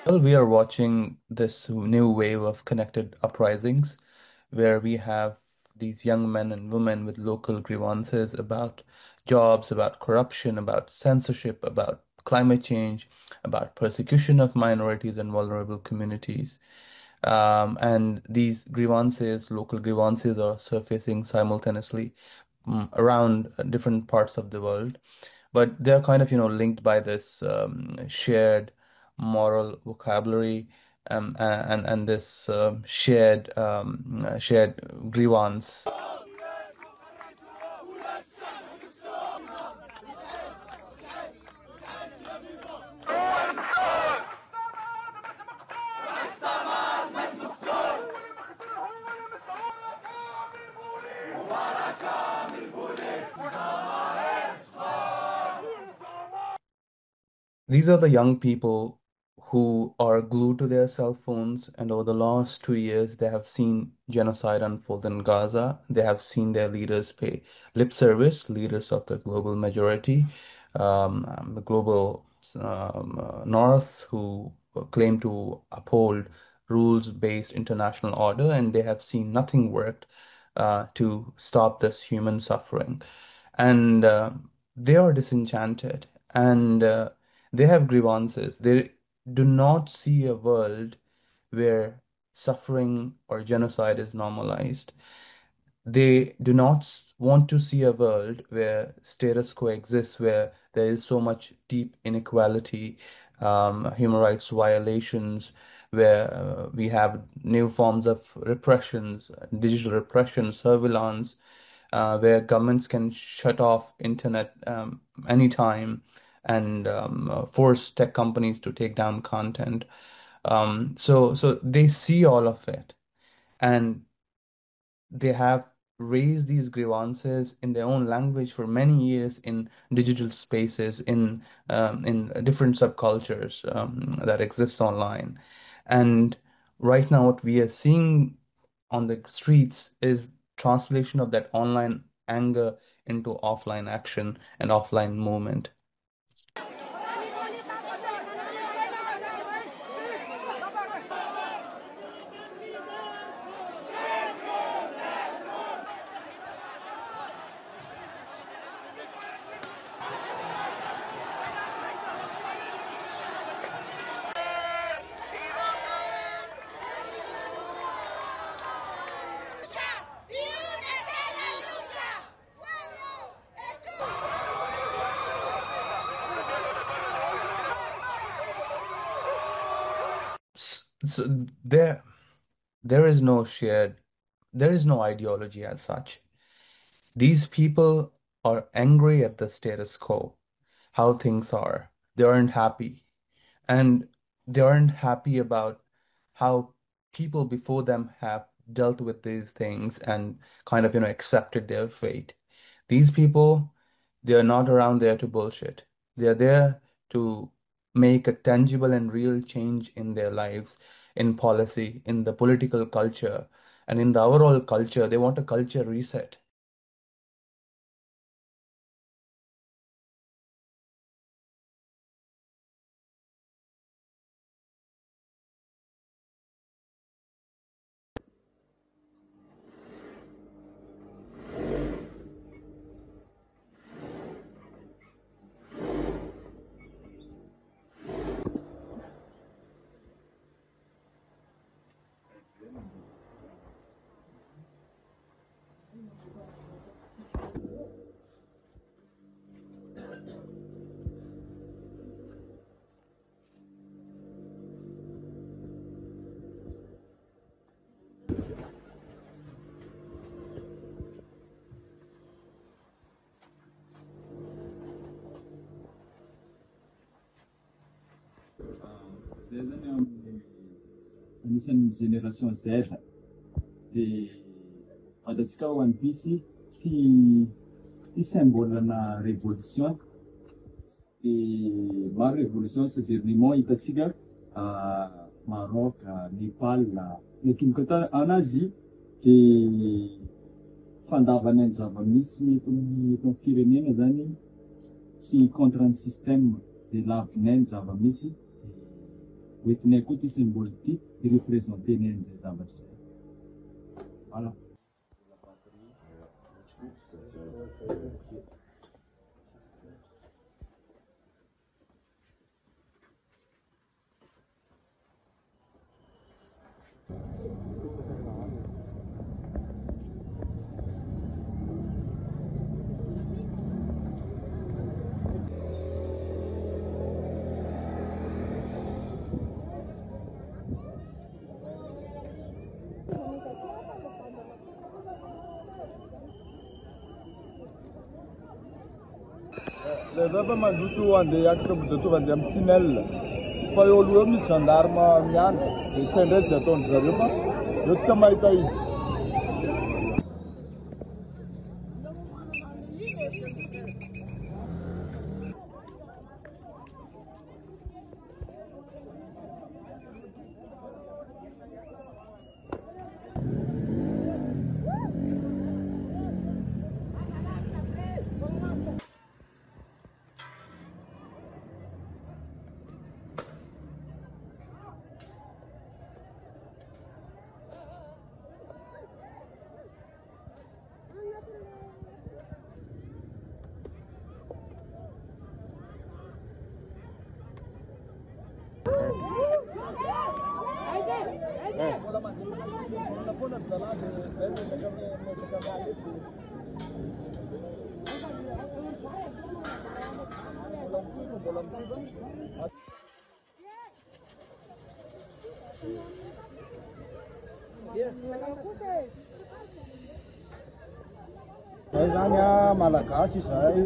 Well, we are watching this new wave of connected uprisings where we have these young men and women with local grievances about jobs, about corruption, about censorship, about climate change, about persecution of minorities and vulnerable communities. And these grievances, local grievances, are surfacing simultaneously around different parts of the world, but they're kind of, linked by this shared moral vocabulary, and this shared grievance. These are the young people who are glued to their cell phones, and over the last 2 years, they have seen genocide unfold in Gaza. They have seen their leaders pay lip service, leaders of the global majority, the global North, who claim to uphold rules-based international order, and they have seen nothing worked to stop this human suffering. And they are disenchanted, and they have grievances. They do not see a world where suffering or genocide is normalized. They do not want to see a world where status quo exists, where there is so much deep inequality, human rights violations, where we have new forms of repressions, digital repression, surveillance, where governments can shut off internet anytime, and force tech companies to take down content. So they see all of it, and they have raised these grievances in their own language for many years in digital spaces, in different subcultures that exist online. And right now, what we are seeing on the streets is translation of that online anger into offline action and offline movement. So there is no shared, there is no ideology as such. These people are angry at the status quo, how things are. They aren't happy. And they aren't happy about how people before them have dealt with these things and kind of, accepted their fate. These people, they are not around there to bullshit. They are there to make a tangible and real change in their lives, in policy, in the political culture, and in the overall culture. They want a culture reset. Zay zany anisan'ny génération Z dia ataontsika ho an'ny pisy tia symbole-na révolution dia maro révolution sy gouvernement hitantsika Maroc, Népal, natomboka en Asie dia fandavana ny zava-misy eto amin'ny firenena zany sy contre ny système zay lavinay ny zava-misy hoentinay koa ty symbole ty ireprésenteny an'izay zavatra zay. Voilà. Rehefa mandroso andeha akatra Bozatovy andeha amin'ny tunnel fa eo aloha eo misy gendarme miandry dia tsy haindray izay ataon'ny zareo fa eo tsika mahita izy. Zany malagasy izay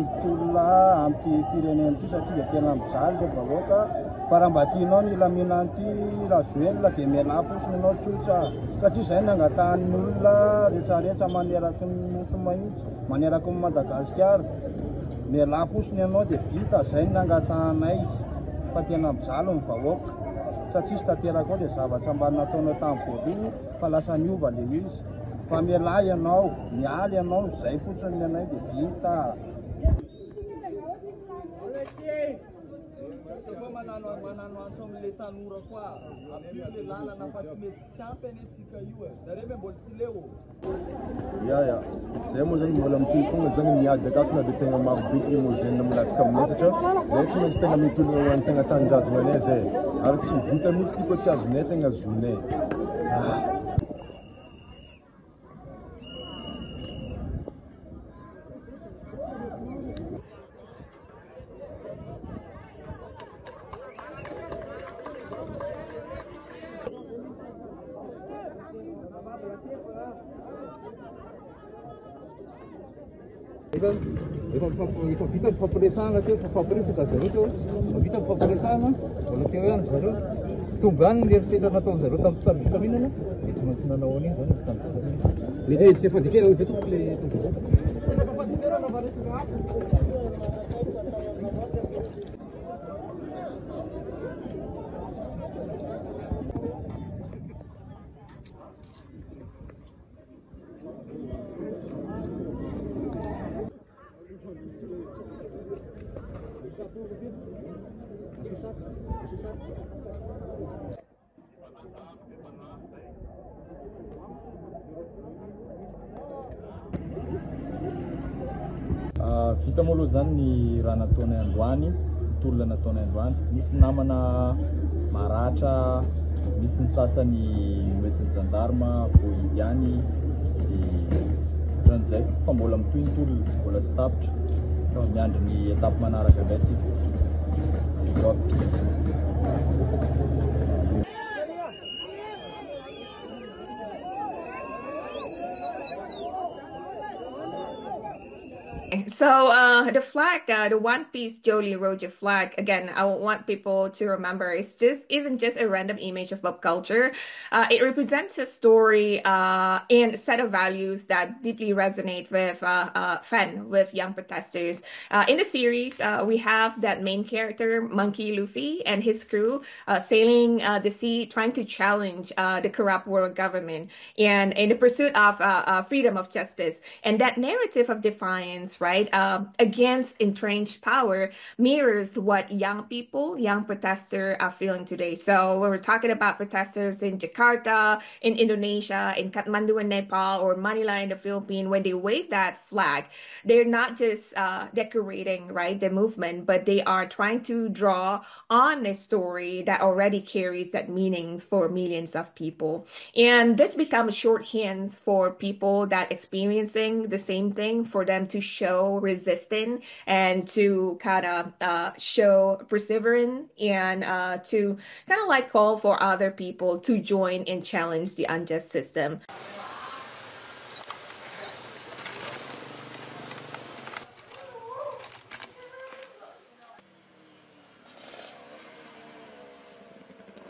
mitolona amin'ity firenena ity satria dia tena mijaly ilay vahoaka fa raha mba tianao ny laminan'ity rajoelina dia miala fosiny ianao tsotra satria izay nangatahan'ny olona rehetrarehetra maneraky ny nosy mahitsy maneraky ny Madagasikara miala fosiny ianao dia vita izay ny nangatahanay fa tena mijaly ny vahoaka satria sy tanteraka ao ilay zavatra mba nataonao tamin'ny voalohany fa lasa niova ilay izy. Fa miala ianao, mialy ianao, izay fotsiny ny anay dia vita. Manano antso amin'ilay tanora koa, amin'ilay lalana fa tsy mety tsy ampy anetsika io e, zareo me mbola tsy leo. Ya, zay moa zany mbola mitohy fogna zany miady akatona dia tegna marobiky limozine milatsaka aminay satria zay tsy maintsy tegna mety olona ho an'ny tegna tanindrazana anay zay ary tsy vita mihitsy ty koa tsy azonay tegna zonay. Efa vita ny fampiresahana teo, fampiresaka zareo teo, vita ny fampiresahana, mbola teo ihany zareo. Tonga any ny erisera nataon'ny zareo tamin'ny fitarifilaminana, dia tsy maintsy nanao an'iny zany fitarifilaminana. Mety hoe izy fandikera hoe veto ilay tonga zao. Resaka fandikerana va resaka hafa. Vita moa aloha zany ny raha nataonay androany, tolona nataonay androany. Misy namana maratra, misy ny sasany mety ny gendarme vao hidy any dia ohatran'izay fa mbola mitohy ny tolona, mbola tsy tapitra fa miandry ny etapy manaraka indray tsika. So the flag, the one piece Jolly Roger flag, again, I want people to remember isn't just a random image of pop culture. It represents a story and a set of values that deeply resonate with young protesters. In the series, we have that main character, Monkey Luffy, and his crew sailing the sea, trying to challenge the corrupt world government and in the pursuit of freedom of justice. And that narrative of defiance, right, right, against entrenched power mirrors what young protesters are feeling today. So when we're talking about protesters in Jakarta, in Indonesia, in Kathmandu in Nepal, or Manila in the Philippines, when they wave that flag, they're not just decorating, right, the movement, but they are trying to draw on a story that already carries that meaning for millions of people. And this becomes shorthand for people that experiencing the same thing, for them to show resistance and to kind of show perseverance, and to kind of like call for other people to join and challenge the unjust system.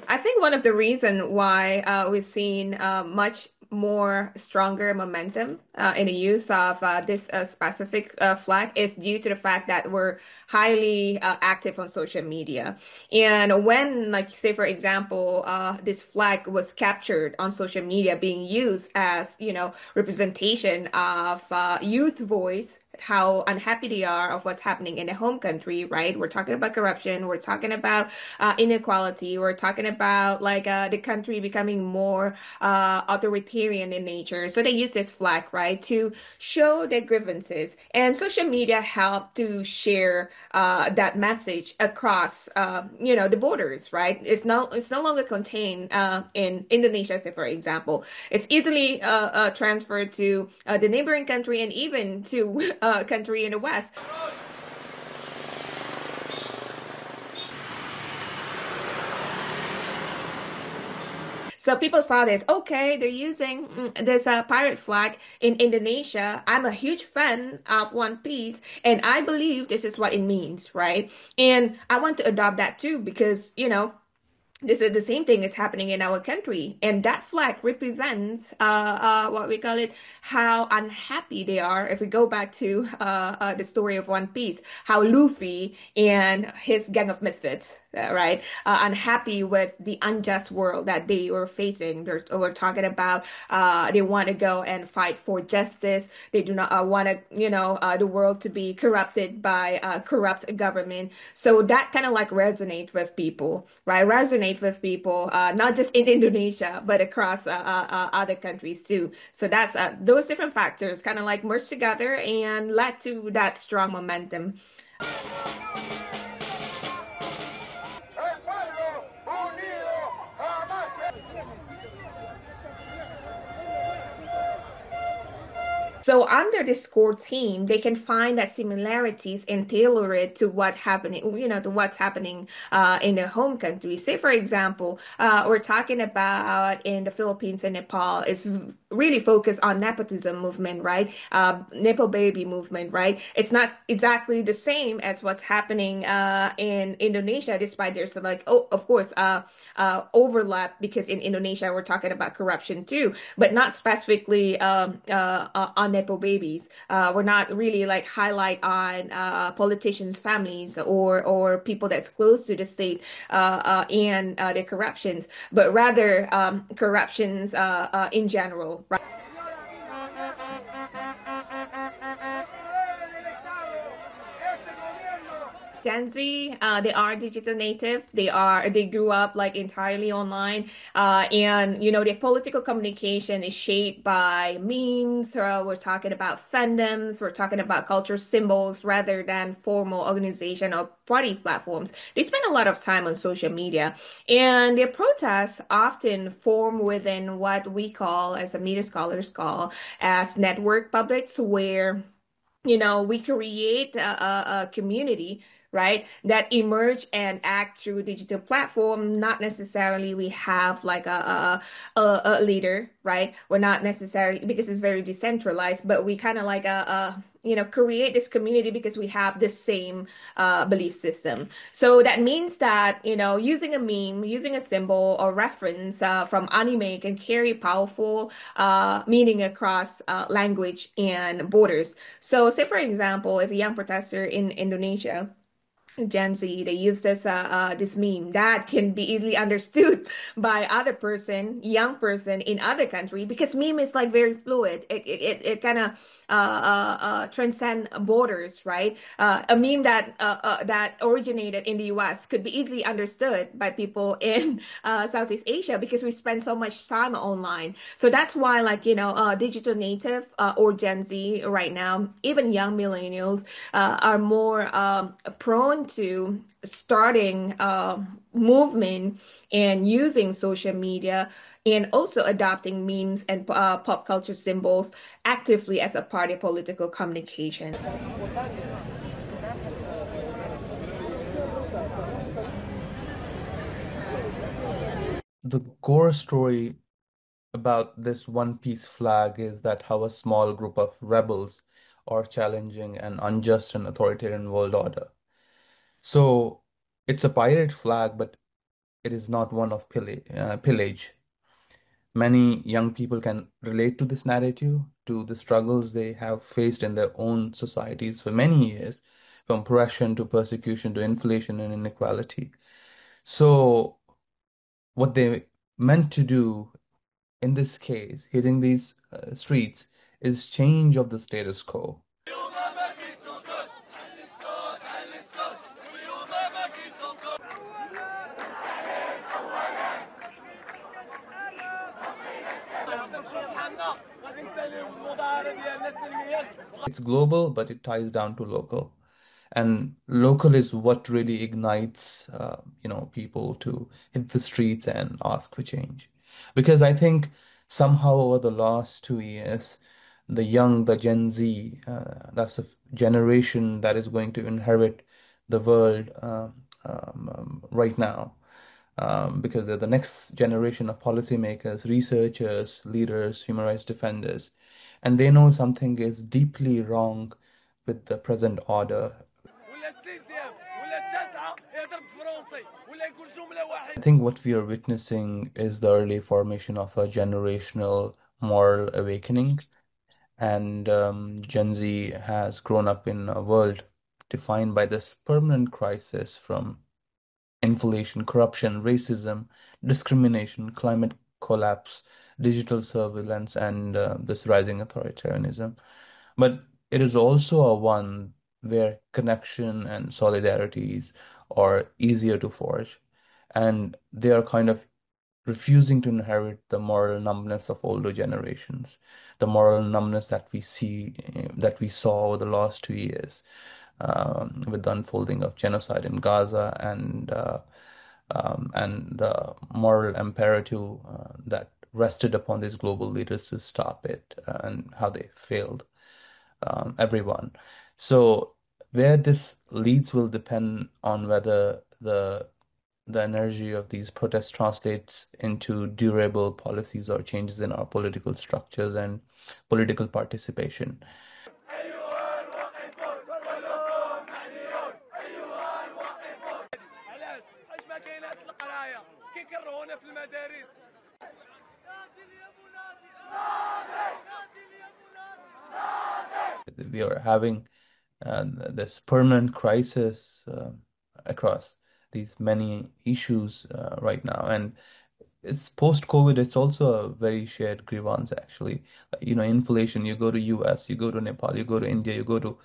I think one of the reason why we've seen much more stronger momentum in the use of this specific flag is due to the fact that we're highly active on social media. And when, like, say, for example, this flag was captured on social media being used as, representation of youth voice, how unhappy they are of what's happening in the home country, right? We're talking about corruption. We're talking about inequality. We're talking about like the country becoming more authoritarian in nature. So they use this flag, right, to show their grievances. And social media help to share that message across, the borders, right? It's no longer contained in Indonesia, say, for example. It's easily transferred to the neighboring country and even to country in the West. So people saw this. Okay, they're using this pirate flag in Indonesia. I'm a huge fan of One Piece, and I believe this is what it means, right? And I want to adopt that too because, this is the same thing is happening in our country, and that flag represents what we call it, how unhappy they are. If we go back to the story of One Piece, how Luffy and his gang of misfits, right, unhappy with the unjust world that they were facing. We're talking about they want to go and fight for justice. They do not want to, the world to be corrupted by corrupt government. So that kind of like resonate with people, right? Resonate with people, not just in Indonesia, but across other countries too. So that's those different factors kind of like merged together and led to that strong momentum. So under this core theme, they can find that similarities and tailor it to to what's happening in the home country. Say, for example, we're talking about in the Philippines and Nepal, it's really focused on nepotism movement, right? Nepo baby movement, right? It's not exactly the same as what's happening in Indonesia, despite there's like, oh, of course, overlap, because in Indonesia we're talking about corruption too, but not specifically on nepo babies. We're not really like highlight on politicians' families or people that's close to the state and their corruptions, but rather corruptions in general, right? Gen Z, they are digital native. They grew up like entirely online, and their political communication is shaped by memes. We're talking about fandoms. We're talking about culture symbols rather than formal organization or party platforms. They spend a lot of time on social media, and their protests often form within what we call, as a media scholars call, as network publics, where we create a community, right, that emerge and act through digital platform. Not necessarily we have like a leader, right? We're not necessarily, because it's very decentralized, but we kind of like create this community because we have the same belief system. So that means that, using a meme, using a symbol or reference from anime can carry powerful meaning across language and borders. So say, for example, if a young protester in Indonesia Gen Z, they use this meme that can be easily understood by other person, young person in other country, because meme is like very fluid. It kind of transcend borders, right? A meme that originated in the US could be easily understood by people in Southeast Asia because we spend so much time online. So that's why, like, digital native or Gen Z right now, even young millennials are more prone to starting movement and using social media and also adopting memes and pop culture symbols actively as a part of political communication. The core story about this one piece flag is that how a small group of rebels are challenging an unjust and authoritarian world order. So it's a pirate flag, but it is not one of pillage. Many young people can relate to this narrative, to the struggles they have faced in their own societies for many years, from oppression to persecution to inflation and inequality. So what they meant to do in this case, hitting these streets, is change of the status quo. It's global, but it ties down to local. And local is what really ignites, people to hit the streets and ask for change. Because I think somehow over the last 2 years, the Gen Z, that's a generation that is going to inherit the world right now, because they're the next generation of policymakers, researchers, leaders, human rights defenders, and they know something is deeply wrong with the present order. I think what we are witnessing is the early formation of a generational moral awakening, and Gen Z has grown up in a world defined by this permanent crisis from inflation, corruption, racism, discrimination, climate collapse, digital surveillance, and this rising authoritarianism. But it is also a one where connection and solidarities are easier to forge, and they are kind of refusing to inherit the moral numbness of older generations, the moral numbness that we saw over the last 2 years, with the unfolding of genocide in Gaza and the moral imperative that rested upon these global leaders to stop it, and how they failed everyone. So where this leads will depend on whether the energy of these protests translates into durable policies or changes in our political structures and political participation. We are having this permanent crisis across these many issues right now, and it's post-COVID. It's also a very shared grievance, actually. Inflation. You go to US, you go to Nepal, you go to India, you go to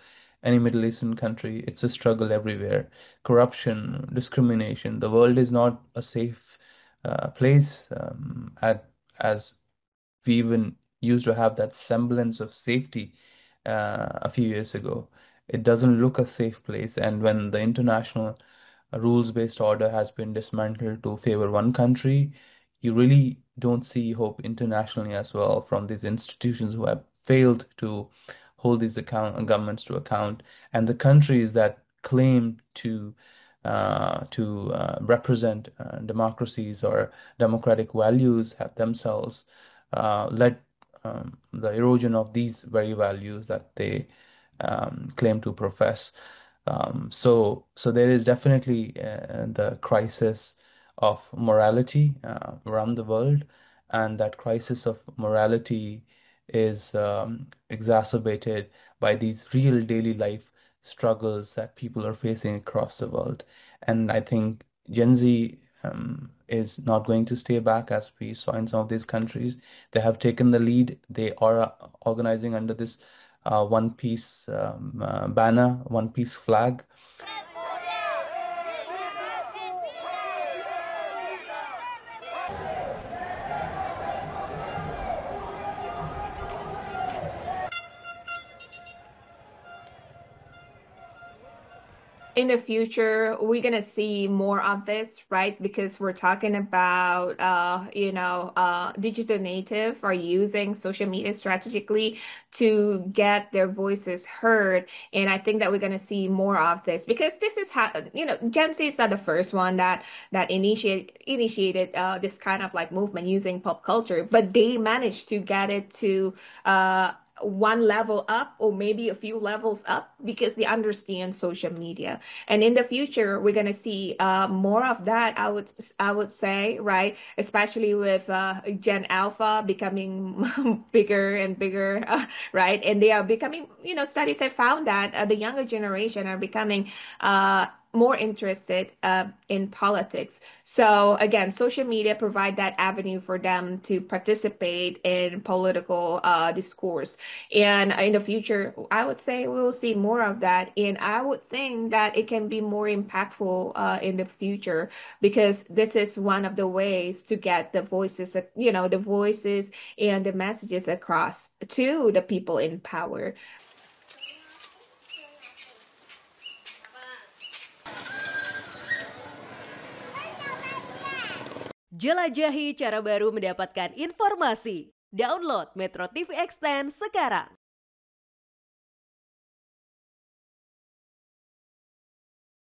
any Middle Eastern country. It's a struggle everywhere. Corruption, discrimination. The world is not a safe place as we even used to have that semblance of safety a few years ago. It doesn't look a safe place. And when the international rules-based order has been dismantled to favor one country, you really don't see hope internationally as well from these institutions who have failed to hold these governments to account, and the countries that claim to represent democracies or democratic values have themselves led the erosion of these very values that they claim to profess. So there is definitely the crisis of morality around the world, and that crisis of morality is exacerbated by these real daily life struggles that people are facing across the world. And I think Gen Z is not going to stay back, as we saw in some of these countries. They have taken the lead. They are organizing under this One Piece banner, One Piece flag. In the future, we're gonna see more of this, right? Because we're talking about, digital native are using social media strategically to get their voices heard. And I think that we're gonna see more of this because this is how, Gen Z is not the first one that initiated this kind of like movement using pop culture, but they managed to get it to one level up or maybe a few levels up because they understand social media. And in the future, we're gonna see more of that. I would say, right? Especially with Gen Alpha becoming bigger and bigger, right? And they are becoming, studies have found that the younger generation are becoming more interested in politics. So again, social media provide that avenue for them to participate in political discourse. And in the future, I would say we will see more of that. And I would think that it can be more impactful in the future because this is one of the ways to get the voices, the voices and the messages across to the people in power. Jelajahi cara baru mendapatkan informasi. Download Metro TV Extend sekarang.